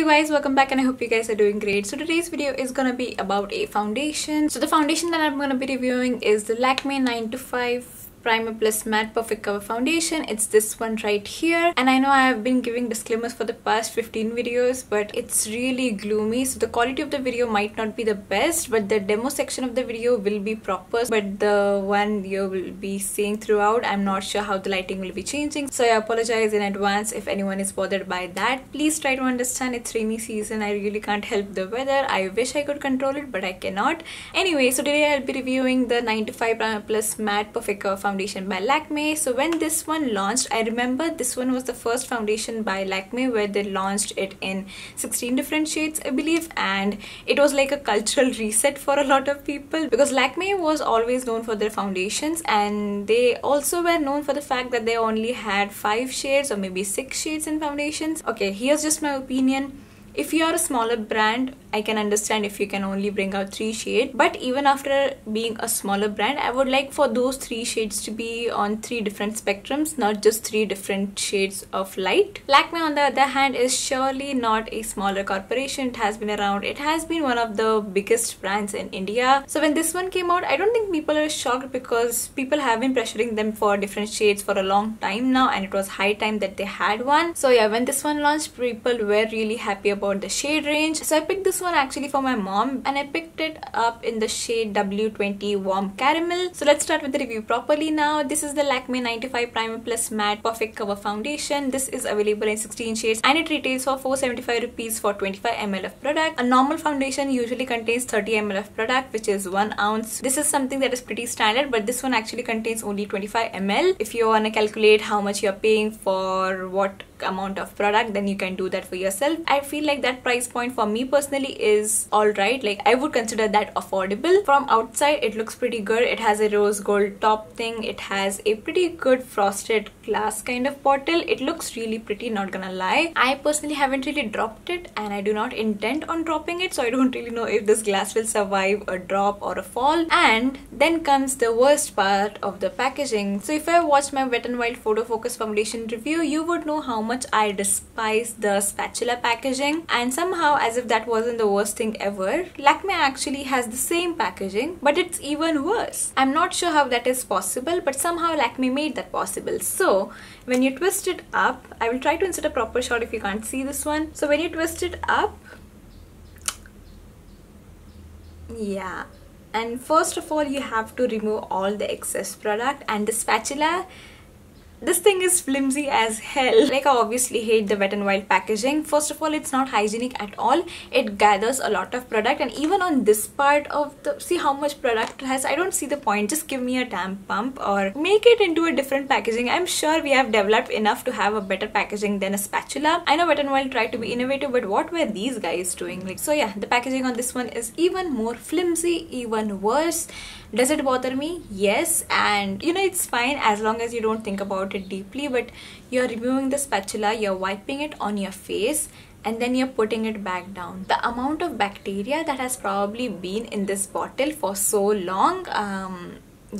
you guys, welcome back and I hope you guys are doing great. So today's video is gonna be about a foundation. So the foundation that I'm gonna be reviewing is the Lakme 9 to 5 Primer+Matte Perfect Cover Foundation. It's this one right here, and I know I have been giving disclaimers for the past 15 videos, but it's really gloomy, so the quality of the video might not be the best, but the demo section of the video will be proper. But the one you will be seeing throughout, I'm not sure how the lighting will be changing, so I apologize in advance if anyone is bothered by that. Please try to understand, it's rainy season. I really can't help the weather. I wish I could control it, but I cannot. Anyway, so today I'll be reviewing the 9 to 5 Primer+Matte Perfect Cover Foundation by Lakme. So when this one launched, I remember this one was the first foundation by Lakme where they launched it in 16 different shades, I believe, and it was like a cultural reset for a lot of people because Lakme was always known for their foundations, and they also were known for the fact that they only had 5 shades or maybe 6 shades in foundations. Okay, here's just my opinion. If you are a smaller brand, I can understand if you can only bring out 3 shades, but even after being a smaller brand, I would like for those 3 shades to be on 3 different spectrums, not just 3 different shades of light. Lakme, on the other hand, is surely not a smaller corporation. It has been around. It has been one of the biggest brands in India. So when this one came out, I don't think people are shocked because people have been pressuring them for different shades for a long time now, and it was high time that they had one. So yeah, when this one launched, people were really happy about the shade range. So I picked this one actually for my mom, and I picked it up in the shade W20 Warm Caramel. So let's start with the review properly now. This is the Lakme 95 Primer+Matte Perfect Cover Foundation. This is available in 16 shades and it retails for 475 rupees for 25 ml of product. A normal foundation usually contains 30 ml of product, which is 1 ounce. This is something that is pretty standard, but this one actually contains only 25 ml. If you want to calculate how much you're paying for what amount of product, then you can do that for yourself. I feel like that price point for me personally is alright. Like, I would consider that affordable. From outside it looks pretty good. It has a rose gold top thing. It has a pretty good frosted glass kind of bottle. It looks really pretty, not gonna lie. I personally haven't really dropped it, and I do not intend on dropping it, so I don't really know if this glass will survive a drop or a fall. And then comes the worst part of the packaging. So if I watched my Wet n Wild Photofocus foundation review, you would know how much I despise the spatula packaging, and somehow, as if that wasn't the worst thing ever, Lakme actually has the same packaging, but it's even worse. I'm not sure how that is possible, but somehow Lakme made that possible. So when you twist it up, I will try to insert a proper shot if you can't see this one. So when you twist it up, yeah, and first of all you have to remove all the excess product, and the spatula, this thing is flimsy as hell. Like, I obviously hate the Wet n Wild packaging. First of all, it's not hygienic at all. It gathers a lot of product, and even on this part of the, see how much product it has. I don't see the point. Just give me a damp pump or make it into a different packaging. I'm sure we have developed enough to have a better packaging than a spatula. I know Wet n Wild tried to be innovative, but what were these guys doing? Like, so yeah, the packaging on this one is even more flimsy, even worse. Does it bother me? Yes, and you know, it's fine as long as you don't think about it deeply, but you're removing the spatula, you're wiping it on your face, and then you're putting it back down. The amount of bacteria that has probably been in this bottle for so long,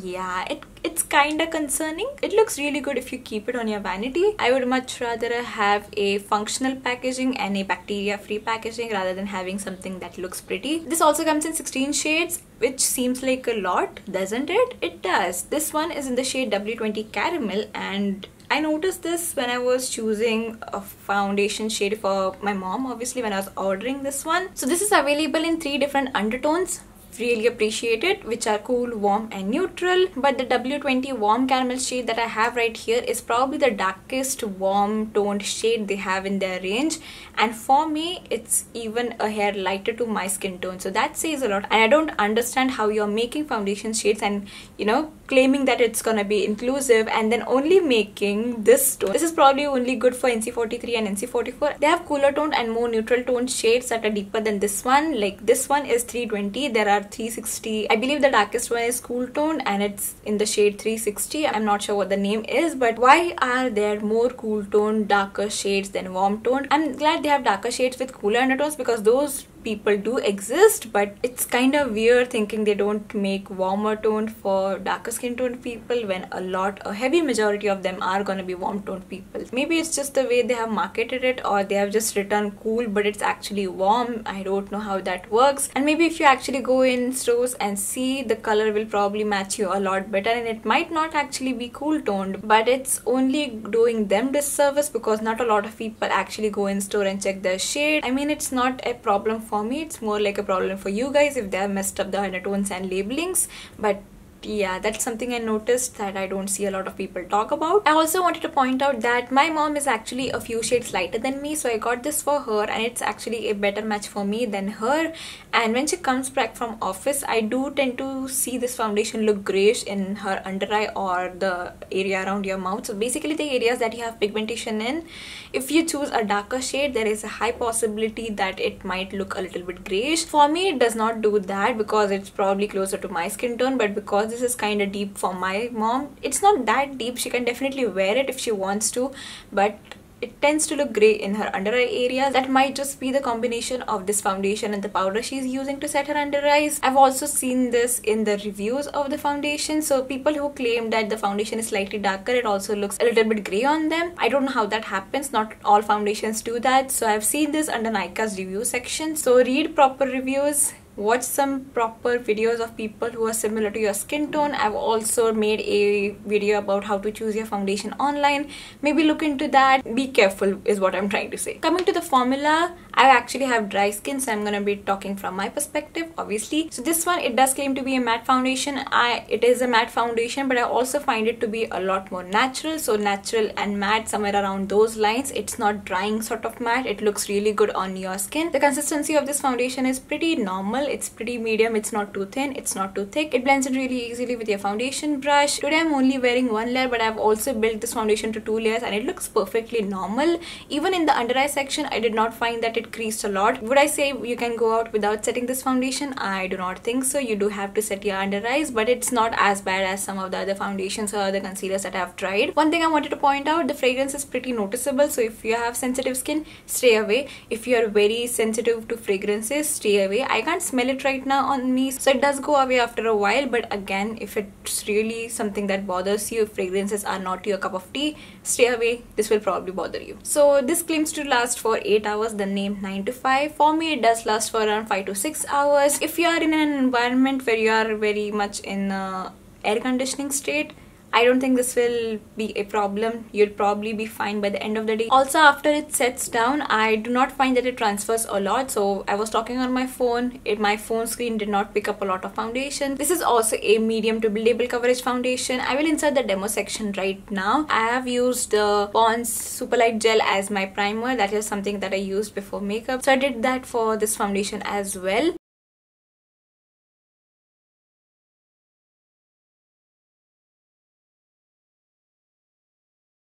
yeah, it's kind of concerning. It looks really good if you keep it on your vanity. I would much rather have a functional packaging and a bacteria-free packaging rather than having something that looks pretty. This also comes in 16 shades, which seems like a lot, doesn't it? It does. This one is in the shade W20 Caramel, and I noticed this when I was choosing a foundation shade for my mom, obviously, when I was ordering this one. So this is available in 3 different undertones. Really appreciate it, which are cool, warm and neutral. But the W20 Warm Caramel shade that I have right here is probably the darkest warm toned shade they have in their range, and for me it's even a hair lighter to my skin tone, so that says a lot. And I don't understand how you're making foundation shades and, you know, claiming that it's gonna be inclusive and then only making this tone. This is probably only good for NC43 and NC44. They have cooler toned and more neutral toned shades that are deeper than this one. Like, this one is 320, there are 360. I believe the darkest one is cool toned and it's in the shade 360. I'm not sure what the name is, but why are there more cool toned darker shades than warm toned? I'm glad they have darker shades with cooler undertones, because those people do exist, but it's kind of weird thinking they don't make warmer toned for darker skin toned people when a heavy majority of them are gonna be warm toned people. Maybe it's just the way they have marketed it, or they have just written cool but it's actually warm. I don't know how that works. And maybe if you actually go in stores and see, the color will probably match you a lot better, and it might not actually be cool toned, but it's only doing them disservice because not a lot of people actually go in store and check their shade. I mean, it's not a problem for me, it's more like a problem for you guys if they have messed up the undertones and labelings. But yeah, that's something I noticed that I don't see a lot of people talk about. I also wanted to point out that my mom is actually a few shades lighter than me, so I got this for her, and it's actually a better match for me than her. And when she comes back from office, I do tend to see this foundation look grayish in her under eye or the area around your mouth. So basically the areas that you have pigmentation in, if you choose a darker shade, there is a high possibility that it might look a little bit grayish. For me, it does not do that because it's probably closer to my skin tone, but because this is kind of deep for my mom, it's not that deep. She can definitely wear it if she wants to, but it tends to look grey in her under eye areas. That might just be the combination of this foundation and the powder she's using to set her under eyes. I've also seen this in the reviews of the foundation, so people who claim that the foundation is slightly darker, it also looks a little bit grey on them. I don't know how that happens, not all foundations do that. So I've seen this under Nika's review section, so read proper reviews, watch some proper videos of people who are similar to your skin tone. I've also made a video about how to choose your foundation online. Maybe look into that. Be careful is what I'm trying to say. Coming to the formula, I actually have dry skin, so I'm gonna be talking from my perspective, obviously. So this one, it does claim to be a matte foundation. It is a matte foundation, but I also find it to be a lot more natural. So natural and matte, somewhere around those lines. It's not drying sort of matte. It looks really good on your skin. The consistency of this foundation is pretty normal. It's pretty medium. It's not too thin, it's not too thick. It blends in really easily with your foundation brush. Today I'm only wearing one layer, but I've also built this foundation to 2 layers, and it looks perfectly normal. Even in the under eye section, I did not find that it creased a lot. Would I say you can go out without setting this foundation? I do not think so. You do have to set your under eyes, but it's not as bad as some of the other foundations or other concealers that I've tried. One thing I wanted to point out, the fragrance is pretty noticeable, so if you have sensitive skin, stay away. If you are very sensitive to fragrances, stay away. I can't smell it right now on me, so it does go away after a while, but again, if it's really something that bothers you, if fragrances are not your cup of tea, stay away. This will probably bother you. So this claims to last for 8 hours, the name 9 to 5. For me, it does last for around 5 to 6 hours. If you are in an environment where you are very much in air conditioning state, I don't think this will be a problem. You'll probably be fine by the end of the day. Also, after it sets down, I do not find that it transfers a lot. So I was talking on my phone. My phone screen did not pick up a lot of foundation. This is also a medium to buildable coverage foundation. I will insert the demo section right now. I have used the Pond's Super Light Gel as my primer. That is something that I used before makeup. So I did that for this foundation as well.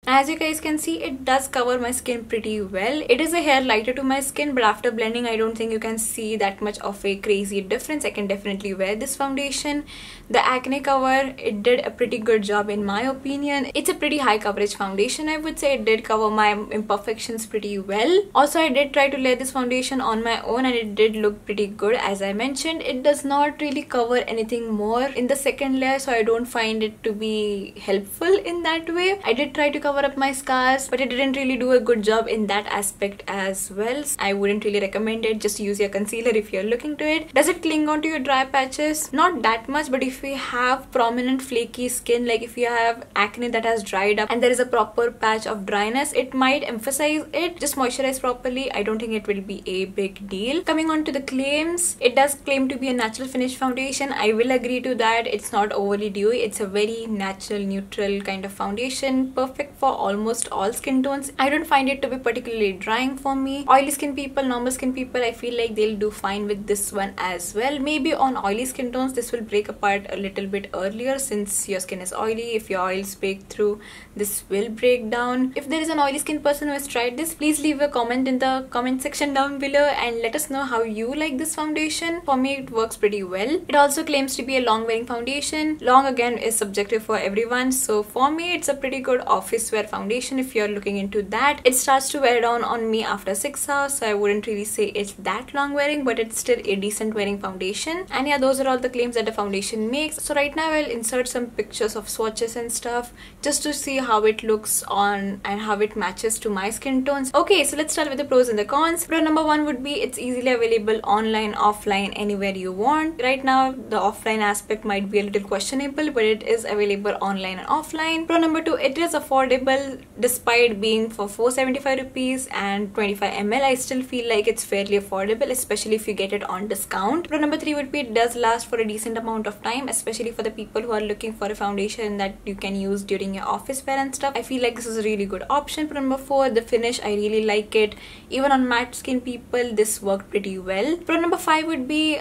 As you guys can see, it does cover my skin pretty well. It is a hair lighter to my skin, but after blending, I don't think you can see that much of a crazy difference. I can definitely wear this foundation. The acne cover, it did a pretty good job in my opinion. It's a pretty high coverage foundation, I would say. It did cover my imperfections pretty well. Also, I did try to layer this foundation on my own, and it did look pretty good. As I mentioned, it does not really cover anything more in the second layer, so I don't find it to be helpful in that way. I did try to cover up my scars, but it didn't really do a good job in that aspect as well. I wouldn't really recommend it. Just use your concealer if you're looking to it. Does it cling onto your dry patches? Not that much, but if you have prominent flaky skin, like if you have acne that has dried up and there is a proper patch of dryness, it might emphasize it. Just moisturize properly. I don't think it will be a big deal. Coming on to the claims, it does claim to be a natural finish foundation. I will agree to that. It's not overly dewy. It's a very natural, neutral kind of foundation, perfect for almost all skin tones. I don't find it to be particularly drying for me. Oily skin people, normal skin people, I feel like they'll do fine with this one as well. Maybe on oily skin tones, this will break apart a little bit earlier since your skin is oily. If your oils break through, this will break down. If there is an oily skin person who has tried this, please leave a comment in the comment section down below and let us know how you like this foundation. For me, it works pretty well. It also claims to be a long wearing foundation. Long again is subjective for everyone, so for me, it's a pretty good office wear wear foundation if you're looking into that. It starts to wear down on me after 6 hours, so I wouldn't really say it's that long wearing, but it's still a decent wearing foundation. And yeah, those are all the claims that the foundation makes. So right now I'll insert some pictures of swatches and stuff just to see how it looks on and how it matches to my skin tones. Okay, so let's start with the pros and the cons. Pro number one would be it's easily available online, offline, anywhere you want. Right now the offline aspect might be a little questionable, but it is available online and offline. Pro number two, it is affordable despite being for 475 rupees and 25 ml. I still feel like it's fairly affordable, especially if you get it on discount. Pro number three would be it does last for a decent amount of time, especially for the people who are looking for a foundation that you can use during your office wear and stuff. I feel like this is a really good option. Pro number four, the finish, I really like it. Even on matte skin people, this worked pretty well. Pro number five would be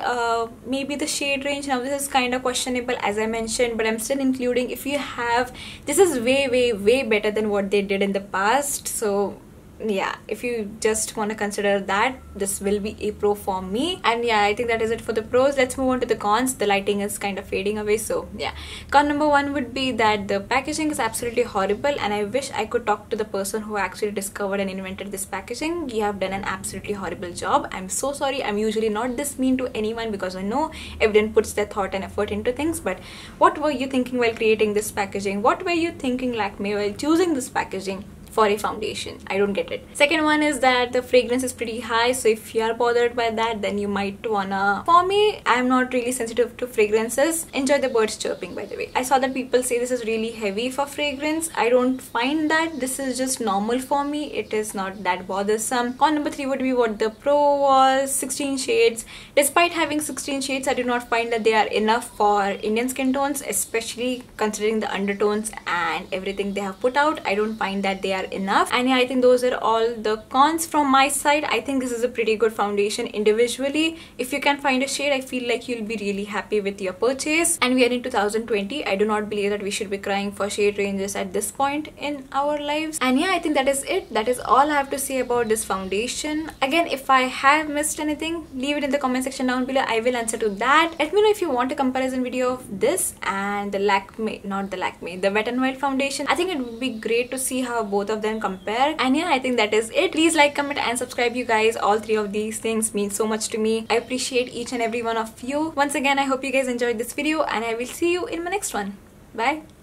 maybe the shade range. Now this is kind of questionable as I mentioned, but I'm still including. If you have, this is way better than what they did in the past. So yeah, if you just want to consider that, this will be a pro for me. And yeah, I think that is it for the pros. Let's move on to the cons. The lighting is kind of fading away, so yeah. Con number one would be that the packaging is absolutely horrible, and I wish I could talk to the person who actually discovered and invented this packaging. You have done an absolutely horrible job. I'm so sorry. I'm usually not this mean to anyone because I know everyone puts their thought and effort into things, but what were you thinking while creating this packaging? What were you thinking, Lakme, while choosing this packaging for a foundation? I don't get it. Second one is that the fragrance is pretty high, so if you are bothered by that, then you might wanna. For me, I'm not really sensitive to fragrances. Enjoy the birds chirping, by the way. I saw that people say this is really heavy for fragrance. I don't find that. This is just normal for me. It is not that bothersome. Con number three would be what the pro was, 16 shades. Despite having 16 shades, I do not find that they are enough for Indian skin tones, especially considering the undertones and everything they have put out. I don't find that they are enough. And yeah, I think those are all the cons from my side. I think this is a pretty good foundation individually. If you can find a shade, I feel like you'll be really happy with your purchase. And we are in 2020. I do not believe that we should be crying for shade ranges at this point in our lives. And yeah, I think that is it. That is all I have to say about this foundation. Again, if I have missed anything, leave it in the comment section down below. I will answer to that. Let me know if you want a comparison video of this and the Lakme, not the Lakme, the Wet n Wild foundation. I think it would be great to see how both of them compare. And yeah, I think that is it. Please like, comment and subscribe, you guys. All three of these things mean so much to me. I appreciate each and every one of you. Once again, I hope you guys enjoyed this video, and I will see you in my next one. Bye.